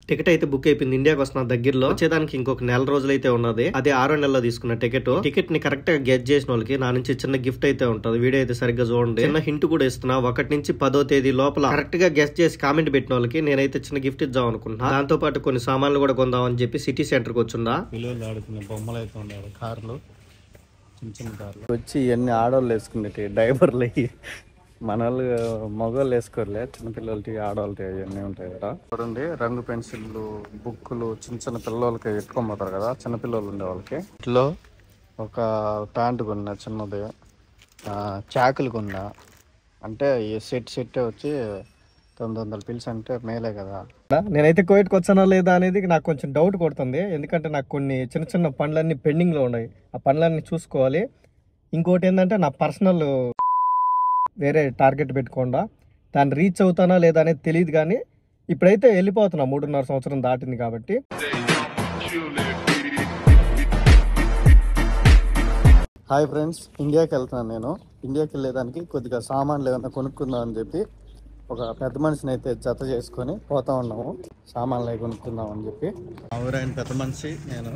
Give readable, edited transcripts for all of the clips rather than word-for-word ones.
Ticket అయితే book అయిపోయింది. ఇండియాకి వస్తున్న దగ్గరలో వచ్చేదానికి ఇంకొక నెల రోజులైతే ఉన్నది. అదే 6వ నెలలో తీసుకున్న టికెట్ ని కరెక్ట్ గా గెట్ చేసిన వాళ్ళకి నా నుంచి చిన్న గిఫ్ట్ అయితే ఉంటది. వీడియో అయితే సరిగ్గా చూడండి. చిన్న హింట్ కూడా ఇస్తున్నా. 1 నుంచి 10వ తేదీ లోపల కరెక్ట్ గా గెస్ట్ చేసి కామెంట్ పెట్టిన వాళ్ళకి నేనైతే చిన్న గిఫ్ట్ ఇద్దాం అనుకుంటున్నా. దాంతో పాటు కొన్ని సామాన్లు కూడా కొందాం అని చెప్పి సిటీ సెంటర్ కి వచ్చిందా. పిల్లలు ఆడుకునే బొమ్మలు అయితే ఉన్నాయి, కార్లు, చిన్న చిన్న కార్లు వచ్చి ఇవన్నీ ఆడవాళ్ళు వేసుకునేటి డైవర్లు అయ్యి మన వాళ్ళు మగవాళ్ళు వేసుకోరులే, చిన్నపిల్లలకి ఆడవాళ్ళకి అవన్నీ ఉంటాయి కదా. చూడండి రంగు పెన్సిళ్ళు, బుక్కులు చిన్న చిన్న పిల్లలకి ఎత్తుకోబోతారు కదా, చిన్నపిల్లలు ఉండే వాళ్ళకి. ఇట్లో ఒక ప్యాంటు కొన్నా చిన్నది, చాకులు కొన్నా. అంటే ఈ సెట్ వచ్చి 900 పిల్స్ అంటే మేలే కదా. నేనైతే కోవిడ్కి వచ్చానా లేదా అనేది నాకు కొంచెం డౌట్ కొడుతుంది. ఎందుకంటే నాకు కొన్ని చిన్న చిన్న పనులన్నీ పెండింగ్లో ఉన్నాయి. ఆ పనులన్నీ చూసుకోవాలి. ఇంకోటి ఏంటంటే నా పర్సనల్ వేరే టార్గెట్ పెట్టుకోండా, దాన్ని రీచ్ అవుతానా లేదా అనేది తెలియదు. కానీ ఇప్పుడైతే వెళ్ళిపోతున్నా, 3.5 సంవత్సరం దాటింది కాబట్టి. హాయ్ ఫ్రెండ్స్, ఇండియాకి వెళ్తున్నాను నేను. ఇండియాకి వెళ్ళేదానికి కొద్దిగా సామాన్లు ఏదైనా కొనుక్కుందాం అని చెప్పి ఒక పెద్ద మనిషిని అయితే జత చేసుకొని పోతా ఉన్నాము. సామాన్లు అవి కొనుక్కుందాం అని చెప్పి. ఎవరైనా పెద్ద మనిషి, నేను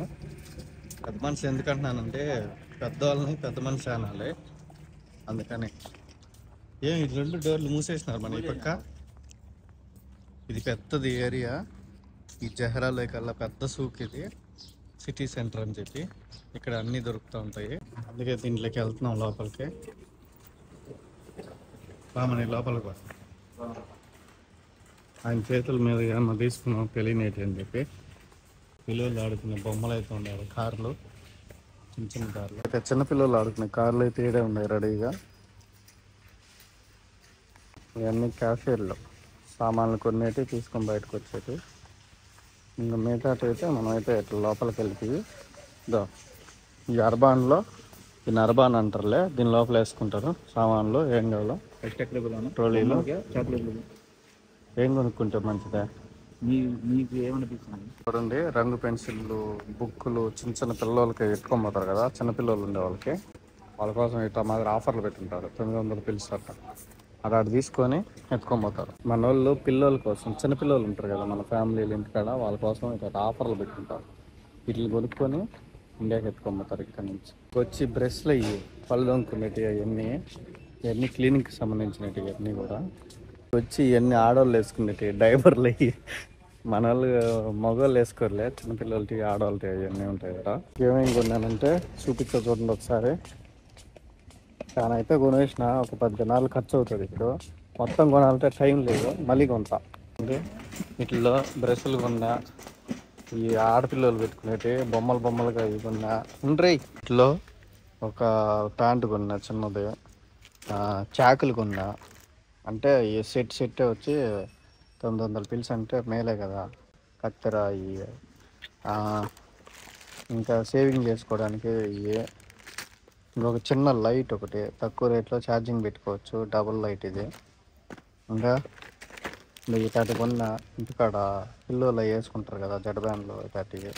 పెద్ద మనిషి ఎందుకంటున్నానంటే పెద్దవాళ్ళని పెద్ద మనిషి అనాలి, అందుకని. ఏం ఇది 2 డోర్లు మూసేసినారు మన ఈ పక్క. ఇది పెద్దది ఏరియా, ఈ జహరాలో కల్లా పెద్ద సూక్ ఇది, సిటీ సెంటర్ అని చెప్పి. ఇక్కడ అన్నీ దొరుకుతూ ఉంటాయి. అందుకే దీంట్లోకి వెళ్తున్నాం లోపలికి. మన లోపలికి వస్తాం. ఆయన చేతుల మీద ఏమన్నా తీసుకున్నాం తెలియనేటి అని చెప్పి. పిల్లలు ఆడుకునే బొమ్మలు అయితే ఉన్నాయి, కార్లు, చిన్న చిన్న కార్లు. అయితే చిన్నపిల్లలు ఆడుకునే కార్లు అయితే ఏడే ఉన్నాయి రెడీగా. ఇవన్నీ క్యాషియర్లు, సామాన్లు కొన్నేటి తీసుకొని బయటకు వచ్చేటి. ఇంకా మిగతా అయితే మనమైతే ఇట్లా లోపలికి వెళ్ళిపోయి ఈ అర్బాన్లో, దీన్ని అర్బాన్ అంటారులే, దీని లోపల వేసుకుంటారు సామాన్లు. ఏం కావాలో ట్రోలీలో ఏం కొనుక్కుంటే మంచిదే మీకు ఏమనిపిస్తుంది. చూడండి రంగు పెన్సిళ్ళు, బుక్కులు చిన్న చిన్న పిల్లలకి ఎత్తుకోబోతారు కదా, చిన్నపిల్లలు ఉండే వాళ్ళకి. వాళ్ళ కోసం ఇట్లా మాదిరి ఆఫర్లు పెట్టింటారు. 900 పిల్స్ అట్ట అటు తీసుకొని ఎత్తుకోబోతారు. మన వాళ్ళు పిల్లల కోసం, చిన్నపిల్లలు ఉంటారు కదా మన ఫ్యామిలీలు ఇంటికాడ, వాళ్ళ కోసం ఇట్లా ఆఫర్లు పెట్టింటారు. వీటిని కొనుక్కొని ఇండియాకి ఎత్తుకోబోతారు. ఇక్కడ నుంచి వచ్చి బ్రష్లు అయ్యి, పళ్ళు దొంకునేటివి, ఇవన్నీ క్లీనింగ్కి సంబంధించినవి. ఇవన్నీ కూడా వచ్చి ఇవన్నీ ఆడవాళ్ళు వేసుకునేటివి డైవర్లు అయ్యి మన వాళ్ళు మగవాళ్ళు వేసుకోరులే, చిన్నపిల్లలకి ఆడవాళ్ళకి అవన్నీ ఉంటాయి కదా. ఏమేమి కొన్నానంటే చూపించా చూడండి ఒకసారి. చాలా అయితే కొనేసిన, ఒక 10 దినాలు ఖర్చు అవుతుంది. ఇప్పుడు మొత్తం కొనాలంటే టైం లేదు, మళ్ళీ కొంటా. వీటిలో బ్రష్లు కొన్నా, ఈ ఆడపిల్లలు పెట్టుకునేటి బొమ్మలుగా ఇవి కొన్నా. వీటిలో ఒక ప్యాంటు కొన్నా చిన్నది, చాకులు కొన్నా. అంటే ఈ సెట్ వచ్చి 900 పిల్స్ అంటే మేలే కదా. కత్తెర, ఇంకా సేవింగ్ చేసుకోవడానికి ఇంకొక చిన్న లైట్ ఒకటి, తక్కువ రేట్లో ఛార్జింగ్ పెట్టుకోవచ్చు, డబుల్ లైట్ ఇది. ఇంకా ఇటాటి కొన్న, ఇంటికాడ పిల్లలు వేసుకుంటారు కదా జడబ్యాండ్లు ఇటాటివి.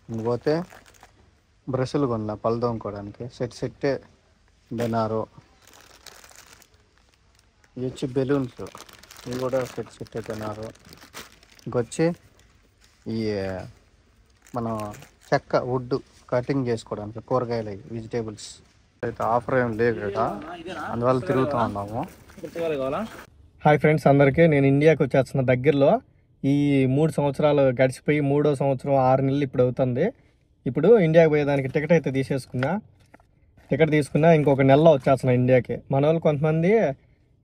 ఇంకపోతే బ్రష్లు కొన్నా పళ్ళు తోముకోవడానికి, సెట్టే డినారు. ఇవి వచ్చి బెలూన్స్, ఇవి కూడా సెట్టే డినారు. ఇంకొచ్చి ఈ మనం చెక్క వుడ్ కటింగ్ చేసుకోవడానికి కూరగాయలు, వెజిటేబుల్స్. అయితే ఆఫర్ ఏం లేదు కదా, అందువల్ల తిరుగుతూ ఉన్నాము. హాయ్ ఫ్రెండ్స్ అందరికీ, నేను ఇండియాకి వచ్చేస్తున్న దగ్గరలో. ఈ 3 సంవత్సరాలు గడిచిపోయి 3వ సంవత్సరం 6 నెలలు ఇప్పుడు అవుతుంది. ఇప్పుడు ఇండియాకి పోయేదానికి టికెట్ అయితే తీసుకున్నా. ఇంకొక నెలలో వచ్చేస్తున్నా ఇండియాకి. మన వాళ్ళు కొంతమంది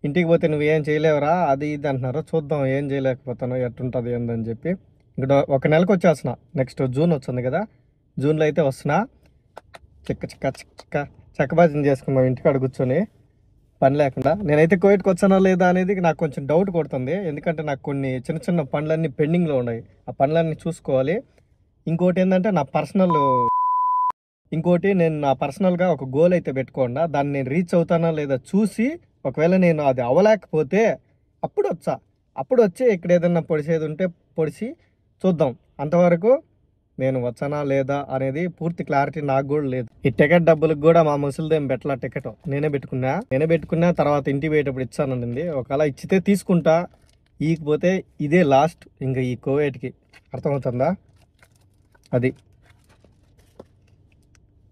ఇంటికి పోతే నువ్వేం చేయలేవురా అది ఇది అంటున్నారు. చూద్దాం ఏం చేయలేకపోతాను, ఎట్టుంటుంది ఏందని చెప్పి. ఇక్కడ ఒక నెలకు వచ్చేస్తున్నా. నెక్స్ట్ జూన్ వచ్చింది కదా, జూన్లో అయితే వస్తున్నా. చెక్కబాజీని చేసుకుందాం ఇంటికాడ కూర్చొని, పని లేకుండా. నేనైతే కోవిడ్కి వచ్చానా లేదా అనేది నాకు కొంచెం డౌట్ కొడుతుంది. ఎందుకంటే నాకు కొన్ని చిన్న చిన్న పనులన్నీ పెండింగ్లో ఉన్నాయి. ఆ పనులన్నీ చూసుకోవాలి. ఇంకోటి ఏంటంటే నేను నా పర్సనల్గా ఒక గోల్ అయితే పెట్టుకోండా, దాన్ని నేను రీచ్ అవుతానా లేదా చూసి, ఒకవేళ నేను అది అవ్వలేకపోతే అప్పుడు వచ్చి ఇక్కడ ఏదన్నా పొడిసేది ఉంటే పొడిచి చూద్దాం. అంతవరకు నేను వచ్చానా లేదా అనేది పూర్తి క్లారిటీ నాకు కూడా లేదు. ఈ టికెట్ డబ్బులకు కూడా మా ముసలిదేం పెట్టలా. టికెట్ నేనే పెట్టుకున్నా. తర్వాత ఇంటికి పోయేటప్పుడు ఇచ్చానండి. ఒకవేళ ఇచ్చితే తీసుకుంటా, ఈకపోతే ఇదే లాస్ట్ ఇంకా ఈ కోవేట్కి. అర్థమవుతుందా? అది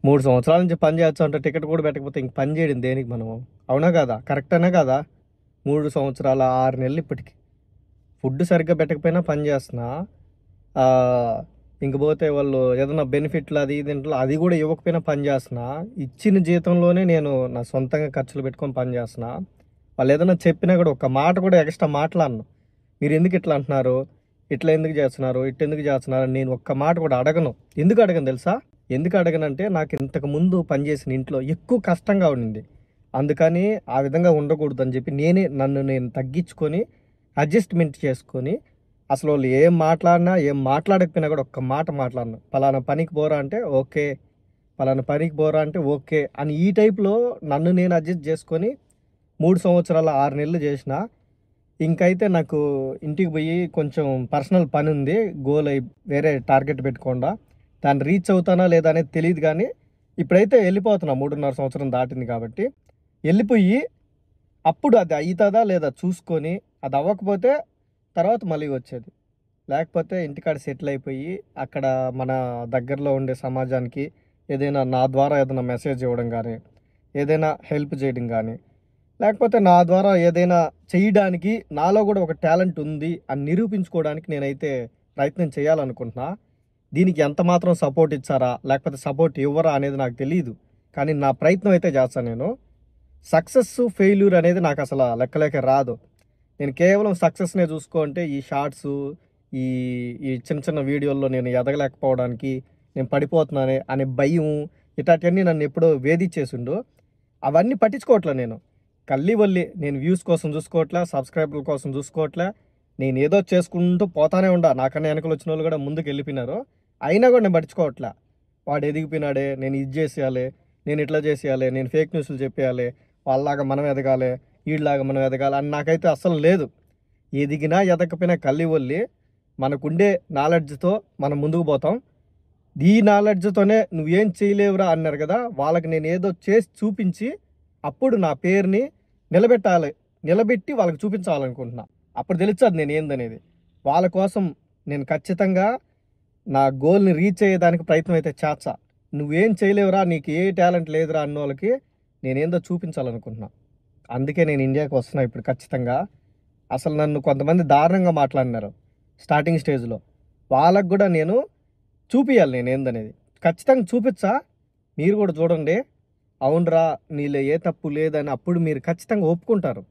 3 సంవత్సరాల నుంచి పని చేయొచ్చు అంటే టికెట్ కూడా పెట్టకపోతే ఇంక పని చేయడం దేనికి మనము? అవునా కదా? కరెక్టేనా కదా? 3 సంవత్సరాల 6 నెలలు ఇప్పటికి ఫుడ్ సరిగ్గా పెట్టకపోయినా పని చేస్తున్నా. ఇంక పోతే వాళ్ళు ఏదైనా బెనిఫిట్లు అది దీంట్లో అది కూడా ఇవ్వకపోయినా పని చేస్తున్నా. ఇచ్చిన జీతంలోనే నేను నా సొంతంగా ఖర్చులు పెట్టుకొని పని చేస్తున్నా. వాళ్ళు ఏదైనా చెప్పినా కూడా ఒక మాట కూడా ఎక్స్ట్రా మాట్లాడను. మీరు ఎందుకు ఇట్లా అంటున్నారు, ఇట్లా ఎందుకు చేస్తున్నారు, ఇట్టెందుకు చేస్తున్నారు నేను ఒక్క మాట కూడా అడగను. ఎందుకు అడగను తెలుసా? ఎందుకు అడగనంటే నాకు ఇంతకు ముందు పనిచేసిన ఇంట్లో ఎక్కువ కష్టంగా ఉండింది. అందుకని ఆ విధంగా ఉండకూడదు అని చెప్పి నన్ను నేను తగ్గించుకొని అడ్జస్ట్మెంట్ చేసుకొని అసలు వాళ్ళు ఏం మాట్లాడినా ఏం మాట్లాడకపోయినా కూడా ఒక్క మాట మాట్లాడను. పలానా పనికి పోరా అంటే ఓకే, పలానా పనికి పోరా అంటే ఓకే అని ఈ టైప్లో నన్ను నేను అడ్జస్ట్ చేసుకొని 3 సంవత్సరాల 6 నెలలు చేసిన. ఇంకైతే నాకు ఇంటికి పోయి కొంచెం పర్సనల్ పని ఉంది, గోల్ అయి వేరే టార్గెట్ పెట్టుకోండా. దాన్ని రీచ్ అవుతానా లేదా అనేది తెలియదు, కానీ ఇప్పుడైతే వెళ్ళిపోతున్నా. 3.5 సంవత్సరం దాటింది కాబట్టి వెళ్ళిపోయి అప్పుడు అది అవుతుందా లేదా చూసుకొని అది అవ్వకపోతే తర్వాత మళ్ళీ వచ్చేది. లేకపోతే ఇంటికాడ సెటిల్ అయిపోయి అక్కడ మన దగ్గరలో ఉండే సమాజానికి ఏదైనా నా ద్వారా ఏదైనా మెసేజ్ ఇవ్వడం కానీ, ఏదైనా హెల్ప్ చేయడం కానీ, లేకపోతే నా ద్వారా ఏదైనా చేయడానికి నాలో కూడా ఒక టాలెంట్ ఉంది అని నిరూపించుకోవడానికి నేనైతే ప్రయత్నం చేయాలనుకుంటున్నా. దీనికి ఎంత మాత్రం సపోర్ట్ ఇచ్చారా లేకపోతే సపోర్ట్ ఇవ్వరా అనేది నాకు తెలియదు, కానీ నా ప్రయత్నం అయితే చేస్తాను. నేను సక్సెస్ ఫెయిల్యూర్ అనేది నాకు అసలు లెక్కలేక రాదు. నేను కేవలం సక్సెస్నే చూసుకుంటే ఈ షార్ట్స్, ఈ ఈ చిన్న చిన్న వీడియోల్లో నేను ఎదగలేకపోవడానికి, నేను పడిపోతున్నానే అనే భయం, ఇట్లాంటివన్నీ నన్ను ఎప్పుడో వేధించేసిండు. అవన్నీ పట్టించుకోవట్లే నేను. కల్లి నేను వ్యూస్ కోసం చూసుకోవట్లే, సబ్స్క్రైబర్ల కోసం చూసుకోవట్లే. నేను ఏదో చేసుకుంటూ పోతానే ఉండా. నాకన్నా వెనకలు వచ్చిన వాళ్ళు కూడా ముందుకు వెళ్ళిపోయినారు, అయినా కూడా నేను పట్టించుకోవట్లే. వాడు ఎదిగిపోయినాడే, నేను ఇది చేసేయాలి, నేను ఇట్లా చేసేయాలి, నేను ఫేక్ న్యూస్లు చెప్పేయాలి, వాళ్ళలాగా మనం ఎదగాలి, వీళ్ళలాగా మనం ఎదగాలి అని నాకైతే అస్సలు లేదు. ఎదిగినా ఎదకపోయినా కల్లి మనకుండే నాలెడ్జ్తో మనం ముందుకు పోతాం. ఈ నాలెడ్జ్తోనే నువ్వేం చేయలేవురా అన్నారు కదా, వాళ్ళకి నేను ఏదో చేసి చూపించి అప్పుడు నా పేరుని నిలబెట్టి వాళ్ళకి చూపించాలనుకుంటున్నా. అప్పుడు తెలుస్తుంది నేను ఏందనేది. వాళ్ళ కోసం నేను ఖచ్చితంగా నా గోల్ని రీచ్ అయ్యేదానికి ప్రయత్నం అయితే చేస్తా. నువ్వేం చేయలేవురా, నీకు ఏ టాలెంట్ లేదురా అన్న వాళ్ళకి నేనేందో చూపించాలనుకుంటున్నా. అందుకే నేను ఇండియాకి వస్తున్నా ఇప్పుడు ఖచ్చితంగా. అసలు నన్ను కొంతమంది దారుణంగా మాట్లాడినారు స్టార్టింగ్ స్టేజ్లో. వాళ్ళకు కూడా నేను చూపించాలి నేను ఏందనేది. ఖచ్చితంగా చూపించా. మీరు కూడా చూడండి, అవునరా నీలో ఏ తప్పు లేదని అప్పుడు మీరు ఖచ్చితంగా ఒప్పుకుంటారు.